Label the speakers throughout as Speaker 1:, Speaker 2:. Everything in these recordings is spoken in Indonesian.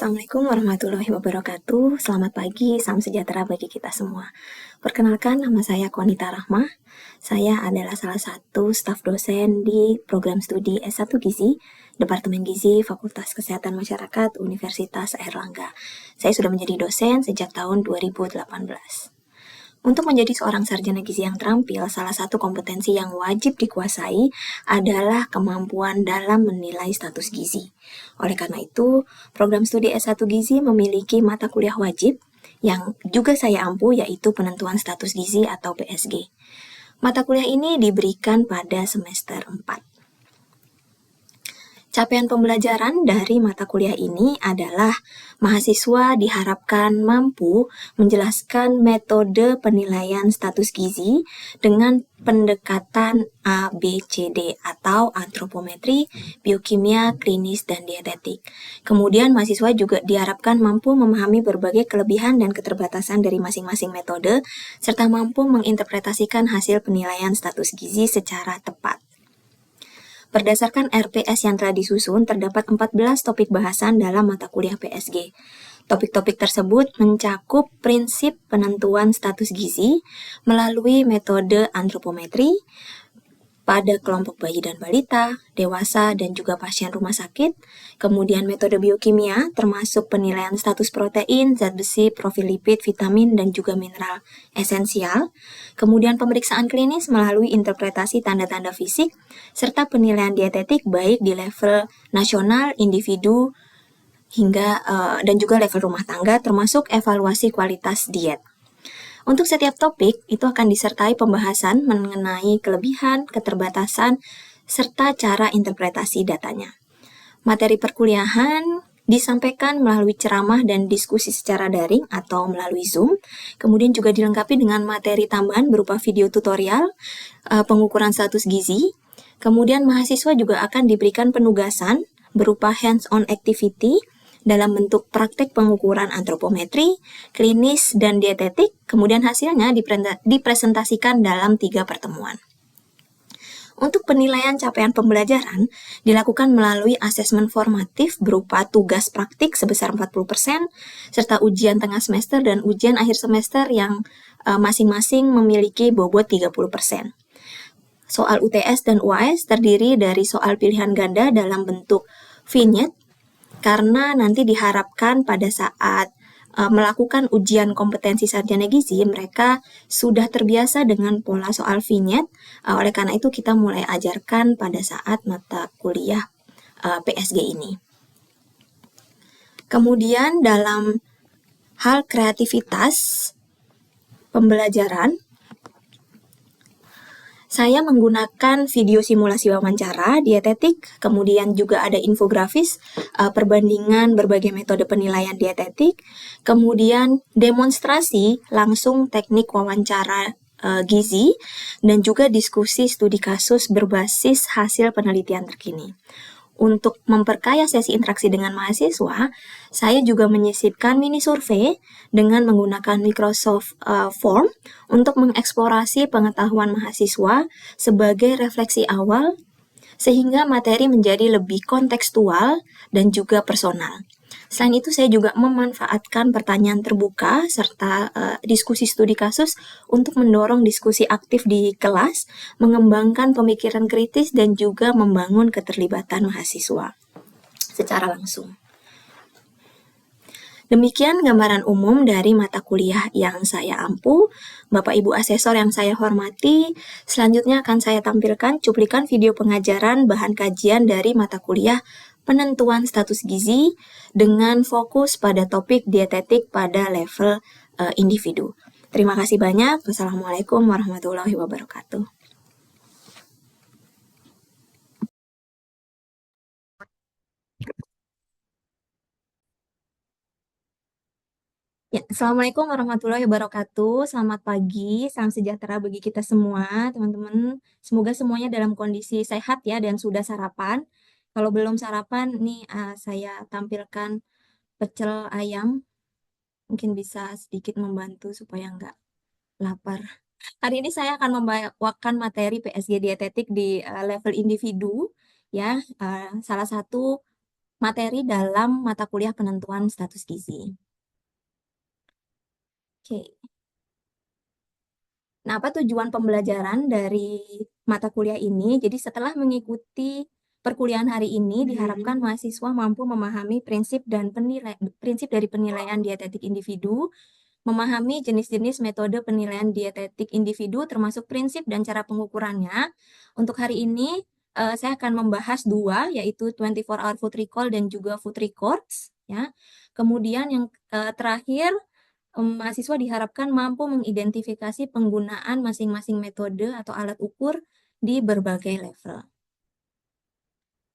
Speaker 1: Assalamualaikum warahmatullahi wabarakatuh. Selamat pagi, salam sejahtera bagi kita semua. Perkenalkan, nama saya Konita Rahmah. Saya adalah salah satu staf dosen di program studi S1 Gizi, Departemen Gizi, Fakultas Kesehatan Masyarakat, Universitas Airlangga. Saya sudah menjadi dosen sejak tahun 2018. Untuk menjadi seorang sarjana gizi yang terampil, salah satu kompetensi yang wajib dikuasai adalah kemampuan dalam menilai status gizi. Oleh karena itu, program studi S1 Gizi memiliki mata kuliah wajib yang juga saya ampu, yaitu penentuan status gizi atau PSG. Mata kuliah ini diberikan pada semester 4. Capaian pembelajaran dari mata kuliah ini adalah mahasiswa diharapkan mampu menjelaskan metode penilaian status gizi dengan pendekatan ABCD atau antropometri, biokimia, klinis, dan dietetik. Kemudian mahasiswa juga diharapkan mampu memahami berbagai kelebihan dan keterbatasan dari masing-masing metode, serta mampu menginterpretasikan hasil penilaian status gizi secara tepat. Berdasarkan RPS yang telah disusun, terdapat 14 topik bahasan dalam mata kuliah PSG. Topik-topik tersebut mencakup prinsip penentuan status gizi melalui metode antropometri pada kelompok bayi dan balita, dewasa, dan juga pasien rumah sakit. Kemudian metode biokimia termasuk penilaian status protein, zat besi, profil lipid, vitamin, dan juga mineral esensial. Kemudian pemeriksaan klinis melalui interpretasi tanda-tanda fisik, serta penilaian dietetik baik di level nasional, individu, hingga dan juga level rumah tangga, termasuk evaluasi kualitas diet. Untuk setiap topik, itu akan disertai pembahasan mengenai kelebihan, keterbatasan, serta cara interpretasi datanya. Materi perkuliahan disampaikan melalui ceramah dan diskusi secara daring atau melalui Zoom, kemudian juga dilengkapi dengan materi tambahan berupa video tutorial, pengukuran status gizi, kemudian mahasiswa juga akan diberikan penugasan berupa hands-on activity, dalam bentuk praktek pengukuran antropometri, klinis, dan dietetik, kemudian hasilnya dipresentasikan dalam 3 pertemuan. Untuk penilaian capaian pembelajaran dilakukan melalui asesmen formatif berupa tugas praktik sebesar 40%, serta ujian tengah semester dan ujian akhir semester yang masing-masing memiliki bobot 30%. Soal UTS dan UAS terdiri dari soal pilihan ganda dalam bentuk vignette, karena nanti diharapkan pada saat melakukan ujian kompetensi sarjana gizi, mereka sudah terbiasa dengan pola soal vignette. Oleh karena itu, kita mulai ajarkan pada saat mata kuliah PSG ini. Kemudian dalam hal kreativitas pembelajaran, saya menggunakan video simulasi wawancara, dietetik, kemudian juga ada infografis, perbandingan berbagai metode penilaian dietetik, kemudian demonstrasi langsung teknik wawancara gizi, dan juga diskusi studi kasus berbasis hasil penelitian terkini. Untuk memperkaya sesi interaksi dengan mahasiswa, saya juga menyisipkan mini survei dengan menggunakan Microsoft Form untuk mengeksplorasi pengetahuan mahasiswa sebagai refleksi awal, sehingga materi menjadi lebih kontekstual dan juga personal. Selain itu, saya juga memanfaatkan pertanyaan terbuka serta diskusi studi kasus untuk mendorong diskusi aktif di kelas, mengembangkan pemikiran kritis, dan juga membangun keterlibatan mahasiswa secara langsung. Demikian gambaran umum dari mata kuliah yang saya ampu. Bapak Ibu asesor yang saya hormati, selanjutnya akan saya tampilkan cuplikan video pengajaran bahan kajian dari mata kuliah penentuan status gizi dengan fokus pada topik dietetik pada level individu. Terima kasih banyak. Wassalamualaikum warahmatullahi wabarakatuh. Ya, Assalamualaikum warahmatullahi wabarakatuh. Selamat pagi, salam sejahtera bagi kita semua, teman-teman. Semoga semuanya dalam kondisi sehat ya dan sudah sarapan. Kalau belum sarapan, nih saya tampilkan pecel ayam. Mungkin bisa sedikit membantu supaya nggak lapar. Hari ini saya akan membawakan materi PSG dietetik di level individu, ya. Salah satu materi dalam mata kuliah penentuan status gizi. Oke. Nah, apa tujuan pembelajaran dari mata kuliah ini? Jadi setelah mengikuti perkuliahan hari ini, diharapkan mahasiswa mampu memahami prinsip dari penilaian dietetik individu, memahami jenis-jenis metode penilaian dietetik individu, termasuk prinsip dan cara pengukurannya. Untuk hari ini, saya akan membahas dua, yaitu 24-hour food recall dan juga food records. Ya. Kemudian yang terakhir, mahasiswa diharapkan mampu mengidentifikasi penggunaan masing-masing metode atau alat ukur di berbagai level.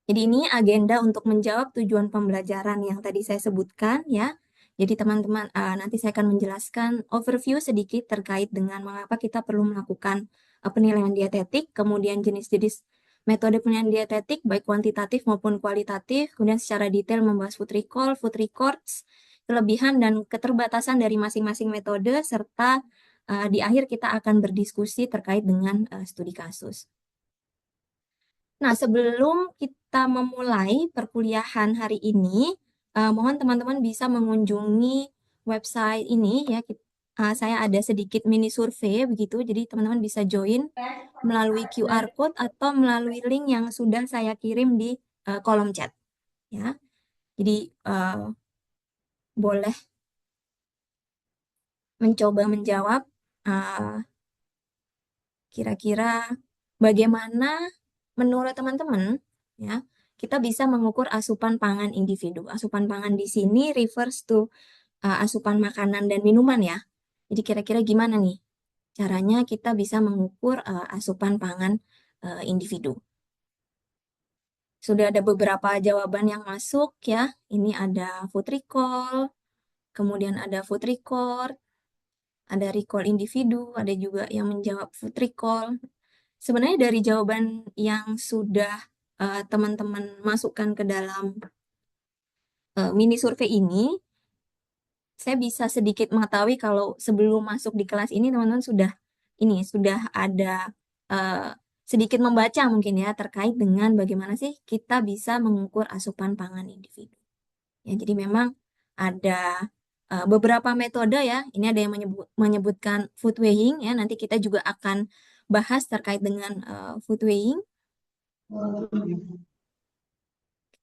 Speaker 1: Jadi ini agenda untuk menjawab tujuan pembelajaran yang tadi saya sebutkan ya. Jadi teman-teman nanti saya akan menjelaskan overview sedikit terkait dengan mengapa kita perlu melakukan penilaian dietetik, kemudian jenis-jenis metode penilaian dietetik baik kuantitatif maupun kualitatif, kemudian secara detail membahas food recall, food records, kelebihan dan keterbatasan dari masing-masing metode, serta di akhir kita akan berdiskusi terkait dengan studi kasus. Nah, sebelum kita memulai perkuliahan hari ini, mohon teman-teman bisa mengunjungi website ini ya. Saya ada sedikit mini survei begitu, jadi teman-teman bisa join melalui QR code atau melalui link yang sudah saya kirim di kolom chat ya. Jadi boleh mencoba menjawab kira-kira bagaimana menurut teman-teman ya kita bisa mengukur asupan pangan individu. Asupan pangan di sini refers to asupan makanan dan minuman ya. Jadi kira-kira gimana nih caranya kita bisa mengukur asupan pangan individu. Sudah ada beberapa jawaban yang masuk ya. Ini ada food recall, kemudian ada food record, ada recall individu, ada juga yang menjawab food recall. Sebenarnya dari jawaban yang sudah teman-teman masukkan ke dalam mini survei ini, saya bisa sedikit mengetahui kalau sebelum masuk di kelas ini teman-teman sudah ada uh, sedikit membaca mungkin ya terkait dengan bagaimana sih kita bisa mengukur asupan pangan individu. Ya, jadi memang ada beberapa metode ya. Ini ada yang menyebutkan food weighing ya. Nanti kita juga akan bahas terkait dengan food weighing.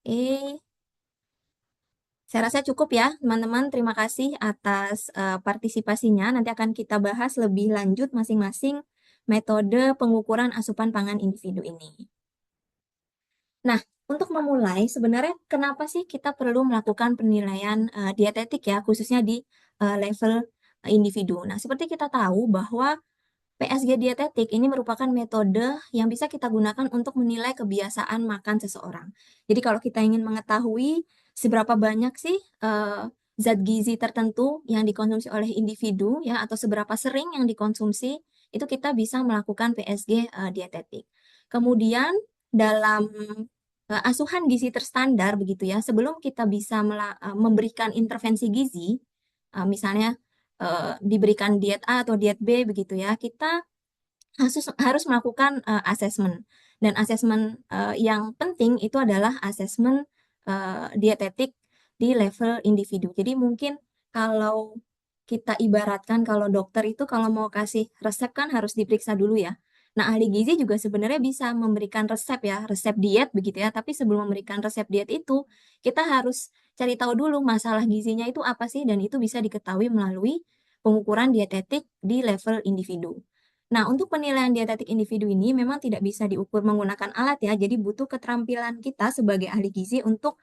Speaker 1: Oke. Saya rasa cukup ya, teman-teman. Terima kasih atas partisipasinya. Nanti akan kita bahas lebih lanjut masing-masing metode pengukuran asupan pangan individu ini. Nah, untuk memulai, sebenarnya kenapa sih kita perlu melakukan penilaian dietetik ya, khususnya di level individu. Nah, seperti kita tahu bahwa PSG dietetik ini merupakan metode yang bisa kita gunakan untuk menilai kebiasaan makan seseorang. Jadi kalau kita ingin mengetahui seberapa banyak sih zat gizi tertentu yang dikonsumsi oleh individu ya atau seberapa sering yang dikonsumsi, itu kita bisa melakukan PSG dietetik. Kemudian dalam asuhan gizi terstandar begitu ya, sebelum kita bisa memberikan intervensi gizi, misalnya diberikan diet A atau diet B begitu ya, kita harus melakukan asesmen. Dan asesmen yang penting itu adalah asesmen dietetik di level individu. Jadi mungkin kalau kita ibaratkan kalau dokter itu kalau mau kasih resep kan harus diperiksa dulu ya. Nah, ahli gizi juga sebenarnya bisa memberikan resep ya, resep diet begitu ya. Tapi sebelum memberikan resep diet itu, kita harus cari tahu dulu masalah gizinya itu apa sih dan itu bisa diketahui melalui pengukuran dietetik di level individu. Nah, untuk penilaian dietetik individu ini memang tidak bisa diukur menggunakan alat ya, jadi butuh keterampilan kita sebagai ahli gizi untuk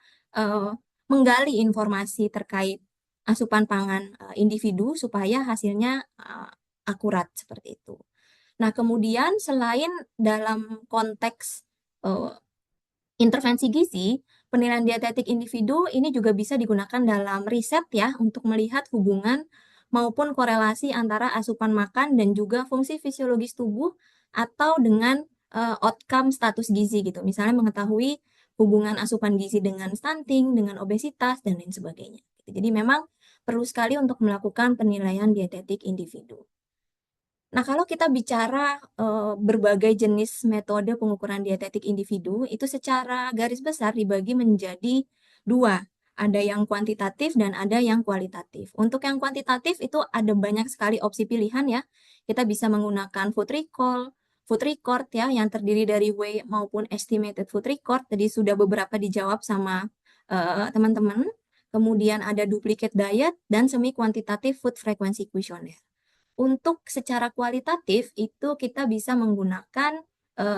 Speaker 1: menggali informasi terkait asupan pangan individu supaya hasilnya akurat seperti itu. Nah, kemudian selain dalam konteks intervensi gizi, penilaian dietetik individu ini juga bisa digunakan dalam riset ya untuk melihat hubungan maupun korelasi antara asupan makan dan juga fungsi fisiologis tubuh atau dengan outcome status gizi gitu. Misalnya mengetahui hubungan asupan gizi dengan stunting, dengan obesitas dan lain sebagainya. Jadi memang perlu sekali untuk melakukan penilaian dietetik individu. Nah, kalau kita bicara berbagai jenis metode pengukuran dietetik individu, itu secara garis besar dibagi menjadi dua, ada yang kuantitatif dan ada yang kualitatif. Untuk yang kuantitatif itu ada banyak sekali opsi pilihan ya. Kita bisa menggunakan food record ya, yang terdiri dari weight maupun estimated food record. Tadi sudah beberapa dijawab sama teman-teman. Kemudian ada duplicate diet dan semi kuantitatif food frequency questionnaire. Untuk secara kualitatif itu kita bisa menggunakan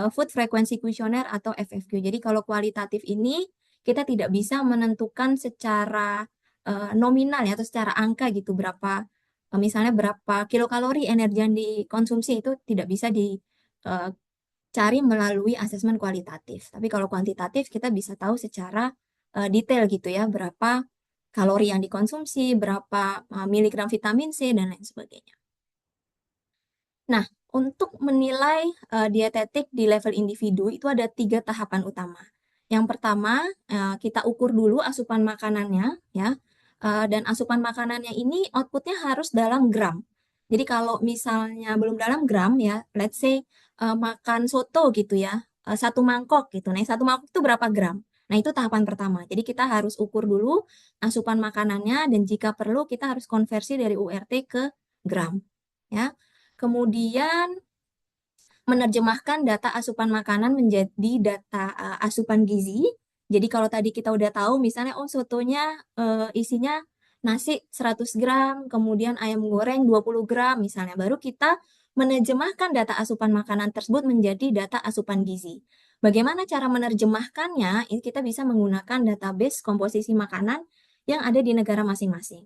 Speaker 1: food frequency questionnaire atau FFQ. Jadi kalau kualitatif ini kita tidak bisa menentukan secara nominal ya atau secara angka gitu berapa misalnya berapa kilokalori energi yang dikonsumsi itu tidak bisa dicari melalui asesmen kualitatif. Tapi kalau kuantitatif kita bisa tahu secara detail gitu ya berapa kalori yang dikonsumsi, berapa miligram vitamin C dan lain sebagainya. Nah, untuk menilai dietetik di level individu itu ada 3 tahapan utama. Yang pertama, kita ukur dulu asupan makanannya ya. Dan asupan makanannya ini outputnya harus dalam gram. Jadi kalau misalnya belum dalam gram ya, let's say makan soto gitu ya, 1 mangkok gitu. Nah, 1 mangkok itu berapa gram? Nah, itu tahapan pertama. Jadi kita harus ukur dulu asupan makanannya dan jika perlu kita harus konversi dari URT ke gram. Ya. Kemudian menerjemahkan data asupan makanan menjadi data asupan gizi. Jadi kalau tadi kita udah tahu misalnya sotonya isinya nasi 100 gram, kemudian ayam goreng 20 gram misalnya. Baru kita menerjemahkan data asupan makanan tersebut menjadi data asupan gizi. Bagaimana cara menerjemahkannya? Ini kita bisa menggunakan database komposisi makanan yang ada di negara masing-masing.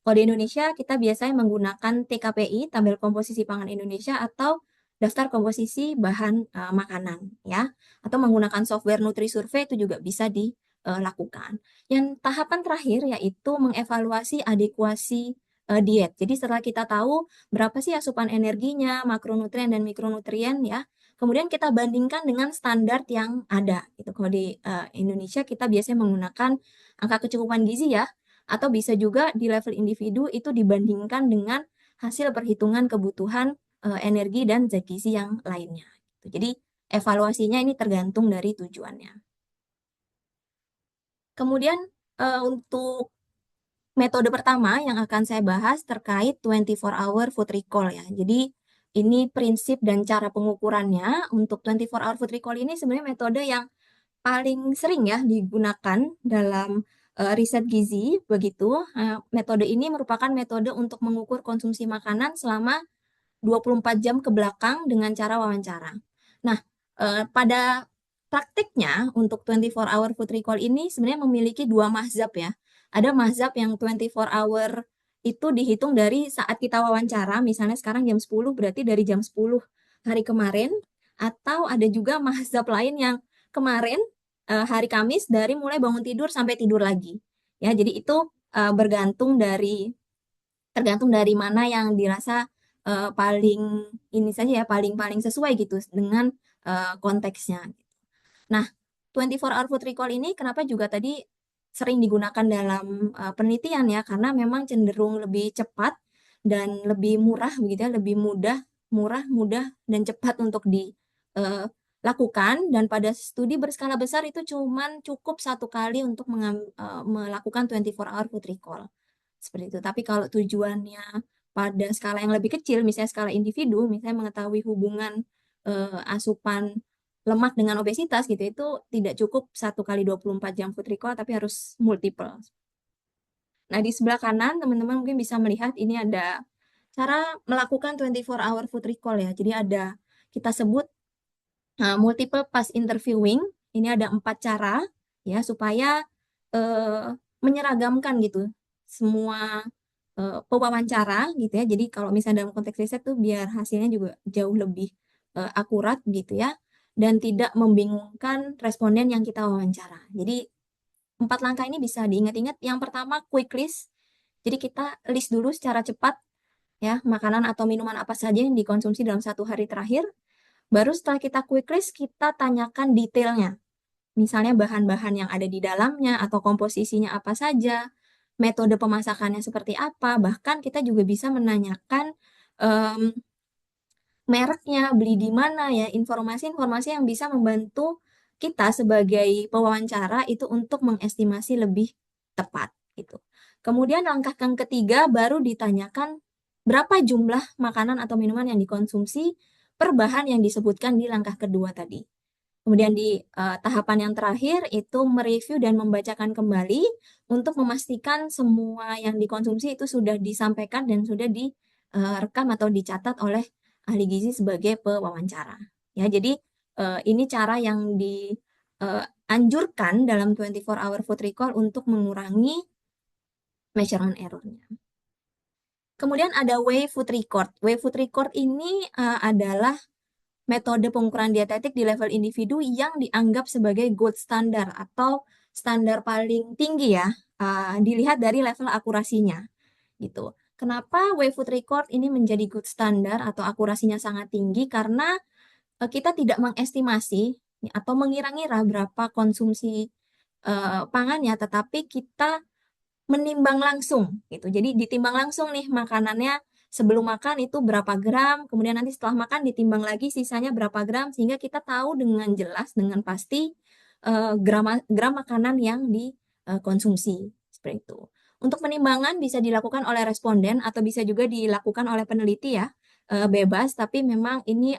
Speaker 1: Kalau di Indonesia, kita biasanya menggunakan TKPI, Tabel Komposisi Pangan Indonesia, atau daftar komposisi bahan makanan, ya. Atau menggunakan software NutriSurvey itu juga bisa dilakukan. Yang tahapan terakhir yaitu mengevaluasi adekuasi diet. Jadi setelah kita tahu berapa sih asupan energinya, makronutrien dan mikronutrien, ya. Kemudian kita bandingkan dengan standar yang ada. Gitu. Kalau di Indonesia kita biasanya menggunakan angka kecukupan gizi ya, atau bisa juga di level individu itu dibandingkan dengan hasil perhitungan kebutuhan energi dan zat gizi yang lainnya. Jadi evaluasinya ini tergantung dari tujuannya. Kemudian untuk metode pertama yang akan saya bahas terkait 24-hour food recall ya. Jadi ini prinsip dan cara pengukurannya. Untuk 24-hour food recall ini sebenarnya metode yang paling sering ya digunakan dalam riset gizi begitu. Metode ini merupakan metode untuk mengukur konsumsi makanan selama 24 jam ke belakang dengan cara wawancara. Nah, pada praktiknya untuk 24-hour food recall ini sebenarnya memiliki 2 mazhab ya. Ada mazhab yang 24-hour itu dihitung dari saat kita wawancara, misalnya sekarang jam 10 berarti dari jam 10 hari kemarin, atau ada juga mazhab lain yang kemarin hari Kamis dari mulai bangun tidur sampai tidur lagi. Ya, jadi itu tergantung dari mana yang dirasa paling ini saja ya paling sesuai gitu dengan konteksnya. Nah, 24-hour food recall ini kenapa juga tadi sering digunakan dalam penelitian ya karena memang cenderung lebih cepat dan lebih murah begitu ya, lebih murah, mudah dan cepat untuk dilakukan dan pada studi berskala besar itu cuman cukup 1 kali untuk melakukan 24-hour food recall. Seperti itu. Tapi kalau tujuannya pada skala yang lebih kecil, misalnya skala individu, misalnya mengetahui hubungan asupan lemak dengan obesitas gitu, itu tidak cukup 1 kali 24 jam food recall, tapi harus multiple. Nah, di sebelah kanan, teman-teman mungkin bisa melihat ini ada cara melakukan 24-hour food recall ya. Jadi ada, kita sebut multiple pass interviewing. Ini ada 4 cara ya, supaya menyeragamkan gitu semua pewawancara gitu ya. Jadi kalau misalnya dalam konteks riset tuh biar hasilnya juga jauh lebih akurat gitu ya dan tidak membingungkan responden yang kita wawancara. Jadi 4 langkah ini bisa diingat-ingat. Yang pertama quick list. Jadi kita list dulu secara cepat ya makanan atau minuman apa saja yang dikonsumsi dalam 1 hari terakhir. Baru setelah kita quick list kita tanyakan detailnya. Misalnya bahan-bahan yang ada di dalamnya atau komposisinya apa saja, metode pemasakannya seperti apa, bahkan kita juga bisa menanyakan mereknya, beli di mana ya, informasi-informasi yang bisa membantu kita sebagai pewawancara itu untuk mengestimasi lebih tepat gitu. Kemudian langkah yang ketiga baru ditanyakan berapa jumlah makanan atau minuman yang dikonsumsi per bahan yang disebutkan di langkah kedua tadi. Kemudian di tahapan yang terakhir itu mereview dan membacakan kembali untuk memastikan semua yang dikonsumsi itu sudah disampaikan dan sudah direkam atau dicatat oleh ahli gizi sebagai pewawancara. Ya, jadi ini cara yang dianjurkan dalam 24-hour food recall untuk mengurangi measurement error-nya. Kemudian ada Weigh Food Record. Weigh Food Record ini adalah metode pengukuran dietetik di level individu yang dianggap sebagai gold standar atau standar paling tinggi ya, dilihat dari level akurasinya gitu. Kenapa Weigh Food Record ini menjadi good standar atau akurasinya sangat tinggi? Karena kita tidak mengestimasi atau mengira-ngira berapa konsumsi pangannya, tetapi kita menimbang langsung gitu. Jadi ditimbang langsung nih makanannya sebelum makan itu berapa gram, kemudian nanti setelah makan ditimbang lagi sisanya berapa gram sehingga kita tahu dengan jelas dengan pasti gram makanan yang dikonsumsi seperti itu. Untuk penimbangan bisa dilakukan oleh responden atau bisa juga dilakukan oleh peneliti ya, bebas, tapi memang ini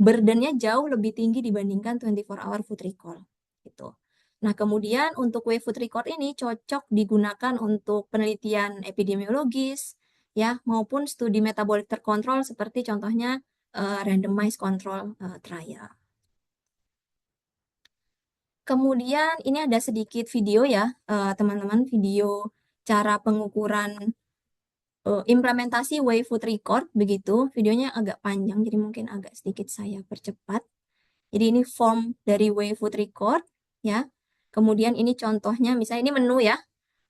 Speaker 1: burdennya jauh lebih tinggi dibandingkan 24-hour food recall gitu. Nah, kemudian untuk Wave Food Record ini cocok digunakan untuk penelitian epidemiologis, ya, maupun studi metabolik terkontrol seperti contohnya randomized control trial. Kemudian ini ada sedikit video ya, teman-teman, video cara pengukuran implementasi Wave Food Record begitu. Videonya agak panjang, jadi mungkin agak sedikit saya percepat. Jadi ini form dari Wave Food Record, ya. Kemudian ini contohnya, misalnya ini menu ya,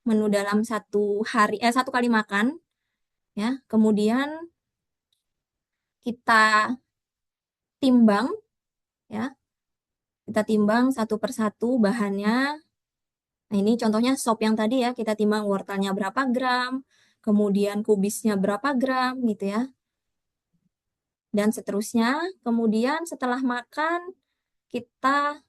Speaker 1: menu dalam satu kali makan, ya. Kemudian kita timbang, ya. Kita timbang satu persatu bahannya. Nah ini contohnya sop yang tadi ya, kita timbang wortelnya berapa gram, kemudian kubisnya berapa gram gitu ya. Dan seterusnya, kemudian setelah makan kita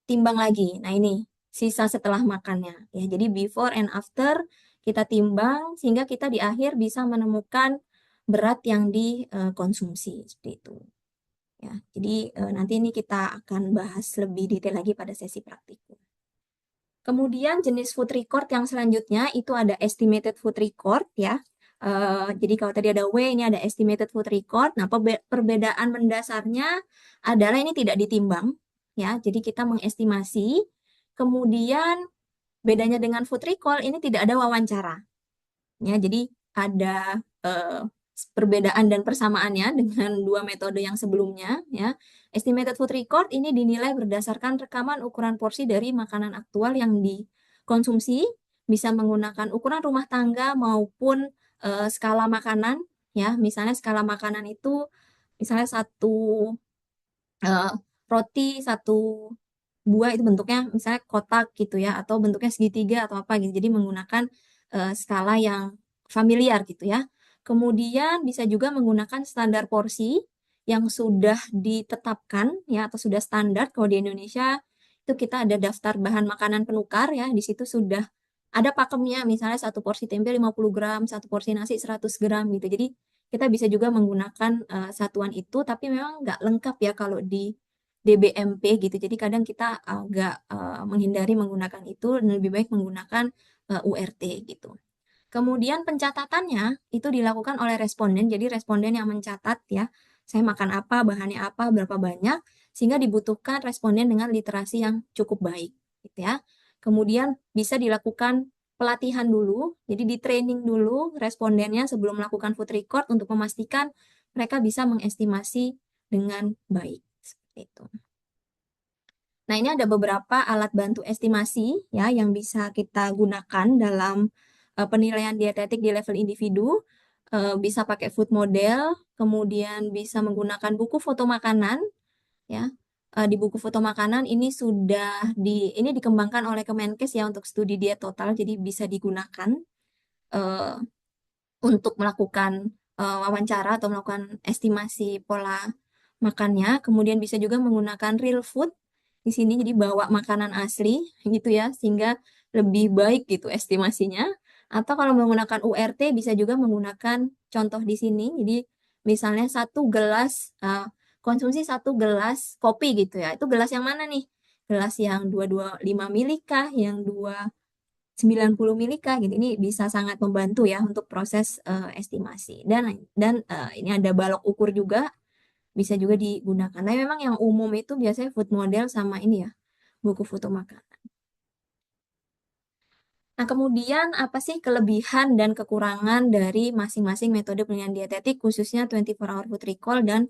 Speaker 1: timbang lagi. Nah ini sisa setelah makannya ya. Jadi before and after kita timbang sehingga kita di akhir bisa menemukan berat yang dikonsumsi seperti itu. Ya, jadi nanti ini kita akan bahas lebih detail lagi pada sesi praktikum. Kemudian jenis food record yang selanjutnya itu ada estimated food record ya. Jadi kalau tadi ada W, ini ada estimated food record. Nah, perbedaan mendasarnya adalah ini tidak ditimbang ya. Jadi kita mengestimasi. Kemudian bedanya dengan food recall ini tidak ada wawancara. Ya, jadi ada perbedaan dan persamaannya dengan dua metode yang sebelumnya ya. Estimated food record ini dinilai berdasarkan rekaman ukuran porsi dari makanan aktual yang dikonsumsi, bisa menggunakan ukuran rumah tangga maupun skala makanan ya. Misalnya skala makanan itu misalnya satu roti, satu buah itu bentuknya misalnya kotak gitu ya, atau bentuknya segitiga atau apa gitu. Jadi menggunakan skala yang familiar gitu ya. Kemudian bisa juga menggunakan standar porsi yang sudah ditetapkan ya atau sudah standar. Kalau di Indonesia itu kita ada daftar bahan makanan penukar ya. Di situ sudah ada pakemnya, misalnya satu porsi tempe 50 gram, satu porsi nasi 100 gram gitu. Jadi kita bisa juga menggunakan satuan itu, tapi memang nggak lengkap ya kalau di DBMP gitu. Jadi kadang kita agak menghindari menggunakan itu dan lebih baik menggunakan URT gitu. Kemudian pencatatannya itu dilakukan oleh responden. Jadi responden yang mencatat ya, saya makan apa, bahannya apa, berapa banyak, sehingga dibutuhkan responden dengan literasi yang cukup baik gitu ya. Kemudian bisa dilakukan pelatihan dulu, jadi di training dulu respondennya sebelum melakukan food record untuk memastikan mereka bisa mengestimasi dengan baik. Seperti itu. Nah, ini ada beberapa alat bantu estimasi ya yang bisa kita gunakan dalam penilaian dietetik di level individu. Bisa pakai food model, kemudian bisa menggunakan buku foto makanan ya. Di buku foto makanan ini ini dikembangkan oleh Kemenkes ya untuk studi diet total, jadi bisa digunakan untuk melakukan wawancara atau melakukan estimasi pola makannya. Kemudian bisa juga menggunakan real food di sini, jadi bawa makanan asli gitu ya, sehingga lebih baik gitu estimasinya. Atau kalau menggunakan URT bisa juga menggunakan contoh di sini. Jadi misalnya konsumsi satu gelas kopi gitu ya. Itu gelas yang mana nih? Gelas yang 225 mili kah, yang 290 mili kah gitu. Ini bisa sangat membantu ya untuk proses estimasi. Dan ini ada balok ukur juga, bisa juga digunakan. Nah, memang yang umum itu biasanya food model sama ini ya, buku foto makan. Nah, kemudian apa sih kelebihan dan kekurangan dari masing-masing metode penilaian dietetik, khususnya 24 hour food recall dan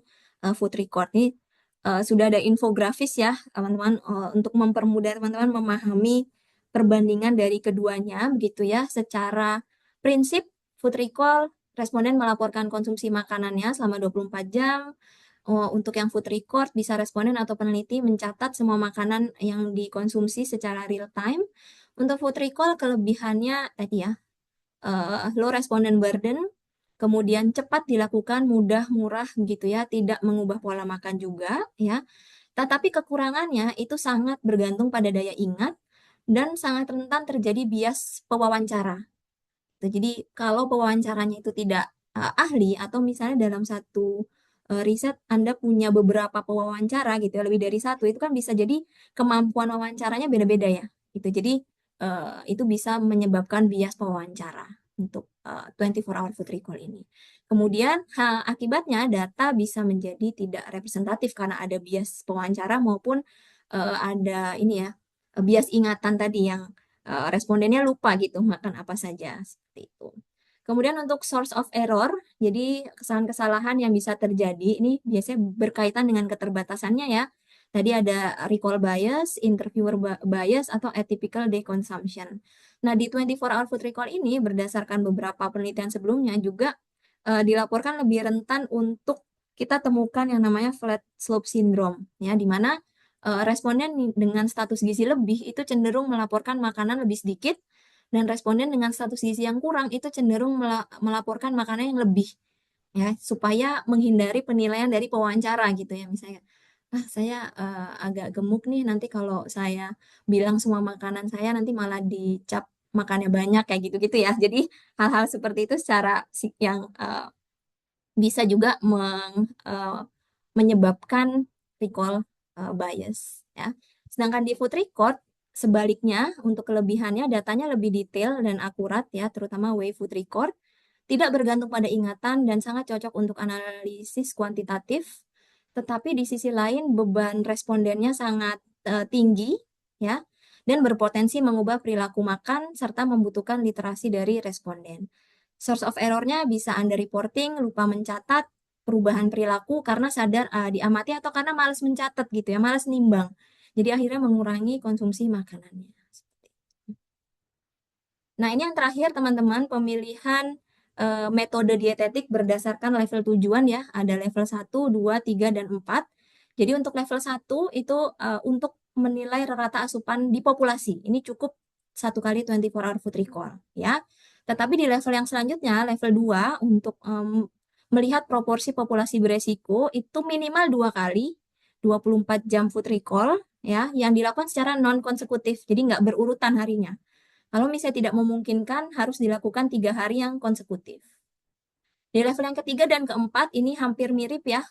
Speaker 1: food record? Ini sudah ada infografis ya, teman-teman, untuk mempermudah teman-teman memahami perbandingan dari keduanya, begitu ya. Secara prinsip, food recall, responden melaporkan konsumsi makanannya selama 24 jam. Untuk yang food record, bisa responden atau peneliti mencatat semua makanan yang dikonsumsi secara real time. Untuk food recall, kelebihannya tadi ya, low respondent burden, kemudian cepat dilakukan, mudah, murah gitu ya, tidak mengubah pola makan juga ya. Tetapi kekurangannya itu sangat bergantung pada daya ingat dan sangat rentan terjadi bias pewawancara. Jadi kalau pewawancaranya itu tidak ahli, atau misalnya dalam satu riset Anda punya beberapa pewawancara gitu ya, lebih dari satu, itu kan bisa jadi kemampuan wawancaranya beda-beda ya. Gitu. Jadi itu bisa menyebabkan bias pewawancara untuk 24 hour food recall ini. Kemudian akibatnya data bisa menjadi tidak representatif karena ada bias pewawancara maupun ada ini ya, bias ingatan tadi yang respondennya lupa gitu makan apa saja, seperti itu. Kemudian untuk source of error, jadi kesalahan-kesalahan yang bisa terjadi ini biasanya berkaitan dengan keterbatasannya ya. Tadi ada recall bias, interviewer bias, atau atypical day consumption. Nah, di 24 hour food recall ini berdasarkan beberapa penelitian sebelumnya juga dilaporkan lebih rentan untuk kita temukan yang namanya flat slope syndrome ya, di mana responden dengan status gizi lebih itu cenderung melaporkan makanan lebih sedikit, dan responden dengan status gizi yang kurang itu cenderung melaporkan makanan yang lebih ya, supaya menghindari penilaian dari pewawancara gitu ya. Misalnya, saya agak gemuk nih, nanti kalau saya bilang semua makanan saya nanti malah dicap makannya banyak kayak gitu-gitu ya. Jadi hal-hal seperti itu secara yang bisa juga menyebabkan recall bias ya. Sedangkan di food record sebaliknya, untuk kelebihannya datanya lebih detail dan akurat ya, terutama way food record, tidak bergantung pada ingatan dan sangat cocok untuk analisis kuantitatif. Tetapi di sisi lain beban respondennya sangat tinggi ya, dan berpotensi mengubah perilaku makan serta membutuhkan literasi dari responden. Source of error-nya bisa underreporting, lupa mencatat perubahan perilaku karena sadar diamati, atau karena malas mencatat gitu ya, malas nimbang. Jadi akhirnya mengurangi konsumsi makanannya. Nah, ini yang terakhir teman-teman, pemilihan metode dietetik berdasarkan level tujuan ya. Ada level 1, 2, 3, dan 4. Jadi untuk level 1 itu untuk menilai rata asupan di populasi. Ini cukup 1 kali 24 hour food recall ya. Tetapi di level yang selanjutnya, level 2, untuk melihat proporsi populasi beresiko itu minimal 2 kali 24 jam food recall ya, yang dilakukan secara non konsekutif. Jadi nggak berurutan harinya. Kalau misalnya tidak memungkinkan, harus dilakukan 3 hari yang konsekutif. Di level yang ketiga dan keempat ini hampir mirip ya,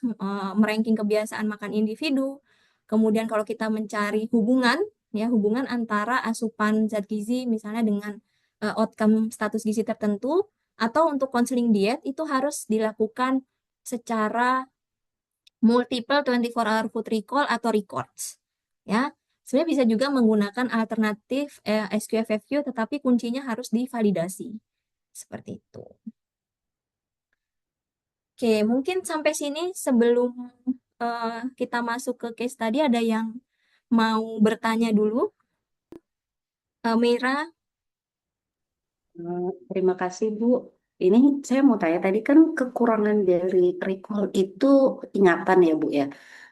Speaker 1: meranking kebiasaan makan individu. Kemudian kalau kita mencari hubungan, ya hubungan antara asupan zat gizi misalnya dengan outcome status gizi tertentu, atau untuk konseling diet itu harus dilakukan secara multiple 24 hour food recall atau records. Ya, sebenarnya bisa juga menggunakan alternatif SQFFQ, tetapi kuncinya harus divalidasi. Seperti itu. Oke, mungkin sampai sini. Sebelum kita masuk ke case tadi, ada yang mau bertanya dulu? Mira?
Speaker 2: Terima kasih, Bu. Ini saya mau tanya, tadi kan kekurangan dari recall itu ingatan ya, Bu ya.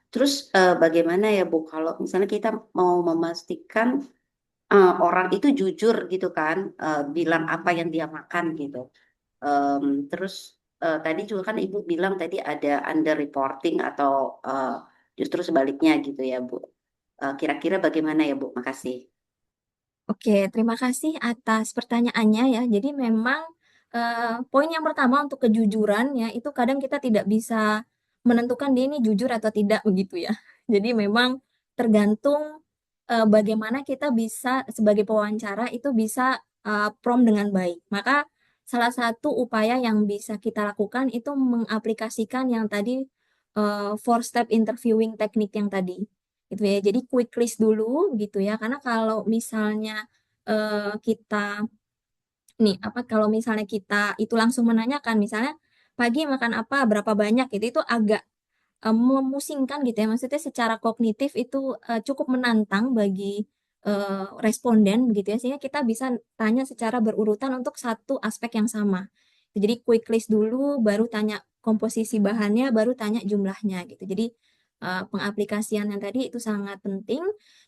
Speaker 2: Terus bagaimana ya, Bu, kalau misalnya kita mau memastikan orang itu jujur gitu kan, bilang apa yang dia makan gitu. Terus tadi juga kan Ibu bilang tadi ada underreporting atau justru sebaliknya gitu ya, Bu. Kira-kira bagaimana ya Bu? Makasih.
Speaker 1: Oke, terima kasih atas pertanyaannya ya. Jadi memang poin yang pertama untuk kejujuran ya, itu kadang kita tidak bisa menentukan dia ini jujur atau tidak begitu ya. Jadi memang tergantung bagaimana kita bisa sebagai pewawancara itu bisa prompt dengan baik. Maka salah satu upaya yang bisa kita lakukan itu mengaplikasikan yang tadi four step interviewing teknik yang tadi gitu ya. Jadi quick list dulu gitu ya. Karena kalau misalnya kita nih apa kalau misalnya kita itu langsung menanyakan misalnya pagi makan apa berapa banyak gitu itu agak memusingkan gitu ya. Maksudnya secara kognitif itu cukup menantang bagi responden begitu ya. Sehingga kita bisa tanya secara berurutan untuk satu aspek yang sama. Jadi quick list dulu, baru tanya komposisi bahannya, baru tanya jumlahnya gitu. Jadi pengaplikasian yang tadi itu sangat penting.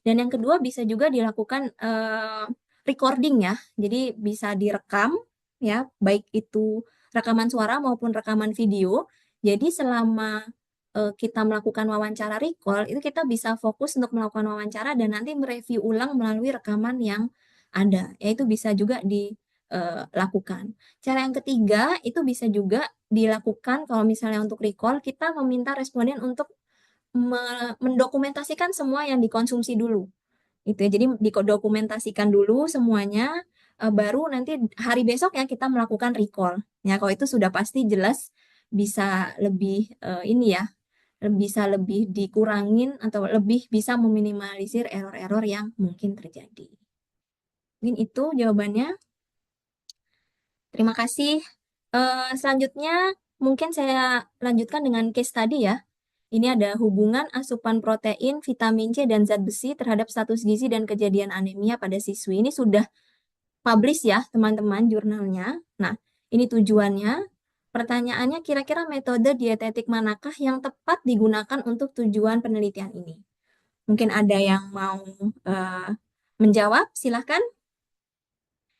Speaker 1: Dan yang kedua bisa juga dilakukan recording ya. Jadi bisa direkam ya, baik itu rekaman suara maupun rekaman video. Jadi selama kita melakukan wawancara recall, itu kita bisa fokus untuk melakukan wawancara dan nanti mereview ulang melalui rekaman yang ada. Ya itu bisa juga dilakukan. Cara yang ketiga itu bisa juga dilakukan kalau misalnya untuk recall, kita meminta responden untuk mendokumentasikan semua yang dikonsumsi dulu. Itu ya. Jadi didokumentasikan dulu semuanya, baru nanti hari besok ya kita melakukan recall. Ya, kalau itu sudah pasti jelas bisa lebih ini ya, bisa lebih dikurangin atau lebih bisa meminimalisir error-error yang mungkin terjadi. Mungkin itu jawabannya. Terima kasih. Selanjutnya mungkin saya lanjutkan dengan case study ya. Ini ada hubungan asupan protein, vitamin C, dan zat besi terhadap status gizi dan kejadian anemia pada siswi. Ini sudah publish ya teman-teman jurnalnya. Nah, ini tujuannya. Pertanyaannya kira-kira metode dietetik manakah yang tepat digunakan untuk tujuan penelitian ini? Mungkin ada yang mau eh, menjawab, silahkan.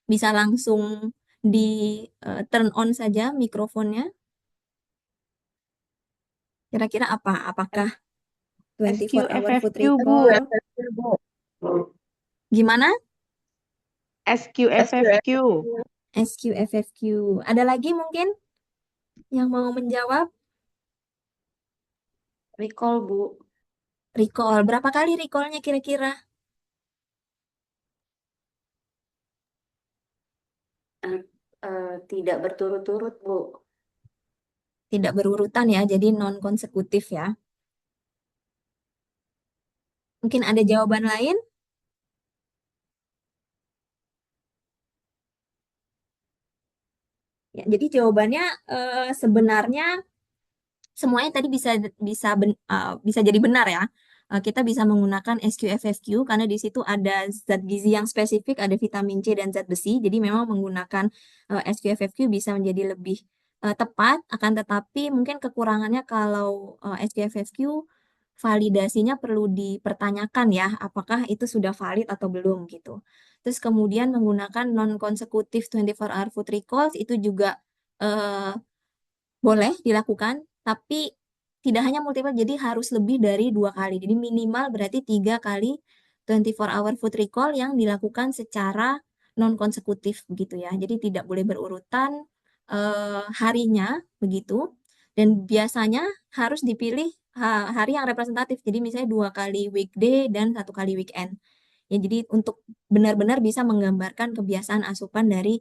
Speaker 1: Bisa langsung di turn on saja mikrofonnya. Kira-kira apa? Apakah 24 hour food
Speaker 3: SQFFQ,
Speaker 1: recall?
Speaker 3: Bu.
Speaker 1: Gimana?
Speaker 3: SQFFQ.
Speaker 1: SQFFQ. Ada lagi mungkin yang mau menjawab?
Speaker 2: Recall Bu.
Speaker 1: Recall. Berapa kali recallnya kira-kira?
Speaker 2: Tidak berturut-turut Bu.
Speaker 1: Tidak berurutan ya, jadi non-konsekutif ya. Mungkin ada jawaban lain? Ya, jadi jawabannya sebenarnya semuanya tadi bisa bisa bisa jadi benar ya. Kita bisa menggunakan SQFFQ karena di situ ada zat gizi yang spesifik, ada vitamin C dan zat besi. Jadi memang menggunakan SQFFQ bisa menjadi lebih tepat. Akan tetapi mungkin kekurangannya kalau SQFFQ validasinya perlu dipertanyakan ya, apakah itu sudah valid atau belum gitu. Terus kemudian menggunakan non-consecutive 24 hour food recalls itu juga eh, boleh dilakukan, tapi tidak hanya multiple, jadi harus lebih dari 2 kali. Jadi minimal berarti 3 kali 24 hour food recall yang dilakukan secara non-konsekutif begitu ya. Jadi tidak boleh berurutan harinya begitu. Dan biasanya harus dipilih hari yang representatif. Jadi misalnya 2 kali weekday dan 1 kali weekend. Ya, jadi untuk benar-benar bisa menggambarkan kebiasaan asupan dari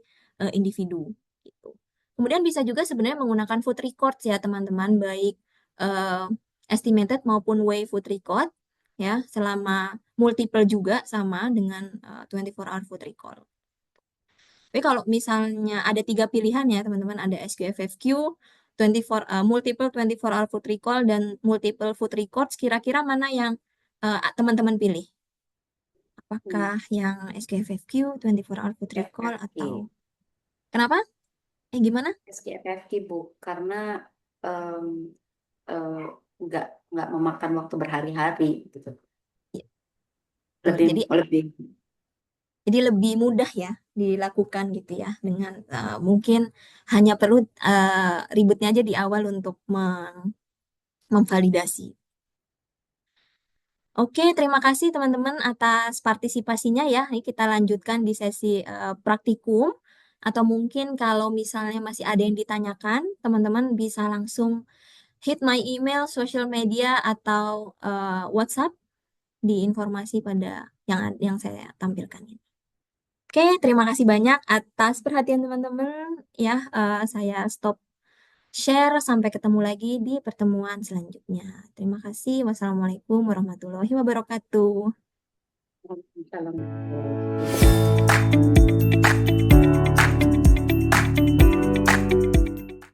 Speaker 1: individu gitu. Kemudian bisa juga sebenarnya menggunakan food records ya teman-teman, baik eh, estimated maupun way food record ya, selama multiple juga sama dengan 24 hour food record. Tapi kalau misalnya ada 3 pilihan ya teman-teman, ada SQFFQ, 24 multiple 24 hour food recall dan multiple food records, kira-kira mana yang teman-teman pilih? Apakah yang SQFFQ, 24 hour food recall
Speaker 2: FFQ.
Speaker 1: atau kenapa? Gimana?
Speaker 2: SQFFQ Bu. Karena em, eh, nggak memakan waktu berhari-hari gitu.
Speaker 1: Ya, betul.
Speaker 2: Lebih
Speaker 1: Jadi
Speaker 2: lebih
Speaker 1: lebih mudah ya dilakukan gitu ya dengan mungkin hanya perlu ribetnya aja di awal untuk memvalidasi. Oke, terima kasih teman-teman atas partisipasinya ya. Ini kita lanjutkan di sesi praktikum. Atau mungkin kalau misalnya masih ada yang ditanyakan, teman-teman bisa langsung hit my email, social media, atau WhatsApp di informasi pada yang saya tampilkan ini. Oke, terima kasih banyak atas perhatian teman-teman. Ya, saya stop share. Sampai ketemu lagi di pertemuan selanjutnya. Terima kasih. Wassalamualaikum warahmatullahi wabarakatuh.
Speaker 2: Waalaikumsalam.